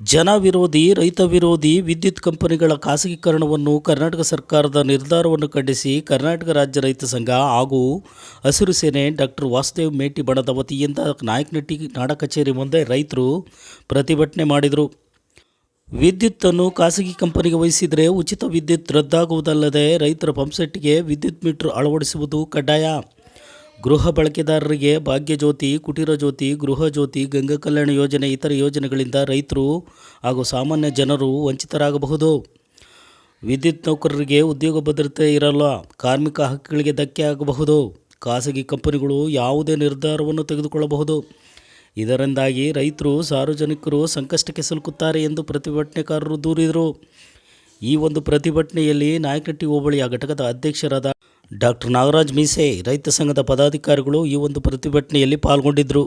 ಜನ ವಿರೋಧಿ, ರೈತ ವಿರೋಧಿ ವಿದ್ಯುತ್ ಕಂಪನಿಗಳ ಖಾಸಗೀಕರಣವನ್ನು ಕರ್ನಾಟಕ ಸರ್ಕಾರದ ನಿರ್ಧಾರವನ್ನು ಖಂಡಿಸಿ ಕರ್ನಾಟಕ ರಾಜ್ಯ ರೈತ ಸಂಘ ಹಾಗೂ ಹಸಿರು ಸೇನೆ ಡಾಕ್ಟರ್ ವಾಸುದೇವ್ ಮೇಟಿ ಬಣದ ವತಿಯಿಂದ ನಾಯಕನಹಟ್ಟಿ ನಾಡ ಕಚೇರಿ ಮುಂದೆ ರೈತರು ಪ್ರತಿಭಟನೆ ಮಾಡಿದರು. ವಿದ್ಯುತ್ತನ್ನು ಖಾಸಗಿ ಕಂಪನಿಗೆ ವಹಿಸಿದರೆ ಉಚಿತ ವಿದ್ಯುತ್ ರದ್ದಾಗುವುದಲ್ಲದೆ ರೈತರ ಪಂಪ್ಸೆಟ್ಗೆ ವಿದ್ಯುತ್ ಮೀಟರ್ ಅಳವಡಿಸುವುದು ಕಡ್ಡಾಯ. ಗೃಹ ಬಳಕೆದಾರರಿಗೆ ಭಾಗ್ಯಜ್ಯೋತಿ, ಕುಟೀರ ಜ್ಯೋತಿ, ಗೃಹ ಜ್ಯೋತಿ, ಗಂಗಾ ಕಲ್ಯಾಣ ಯೋಜನೆ ಇತರ ಯೋಜನೆಗಳಿಂದ ರೈತರು ಹಾಗೂ ಸಾಮಾನ್ಯ ಜನರು ವಂಚಿತರಾಗಬಹುದು. ವಿದ್ಯುತ್ ನೌಕರರಿಗೆ ಉದ್ಯೋಗ ಭದ್ರತೆ ಇರಲ್ಲ, ಕಾರ್ಮಿಕ ಹಕ್ಕುಗಳಿಗೆ ಧಕ್ಕೆ ಆಗಬಹುದು. ಖಾಸಗಿ ಕಂಪನಿಗಳು ಯಾವುದೇ ನಿರ್ಧಾರವನ್ನು ತೆಗೆದುಕೊಳ್ಳಬಹುದು. ಇದರಿಂದಾಗಿ ರೈತರು, ಸಾರ್ವಜನಿಕರು ಸಂಕಷ್ಟಕ್ಕೆ ಸಿಲುಕುತ್ತಾರೆ ಎಂದು ಪ್ರತಿಭಟನೆಕಾರರು ದೂರಿದರು. ಈ ಒಂದು ಪ್ರತಿಭಟನೆಯಲ್ಲಿ ನಾಯಕನಹಟ್ಟಿ ಹೋಬಳಿಯ ಘಟಕದ ಅಧ್ಯಕ್ಷರಾದ ಡಾಕ್ಟರ್ ನಾಗರಾಜ್ ಮೀಸೆ, ರೈತ ಸಂಘದ ಪದಾಧಿಕಾರಿಗಳು ಈ ಒಂದು ಪ್ರತಿಭಟನೆಯಲ್ಲಿ ಪಾಲ್ಗೊಂಡಿದ್ದರು.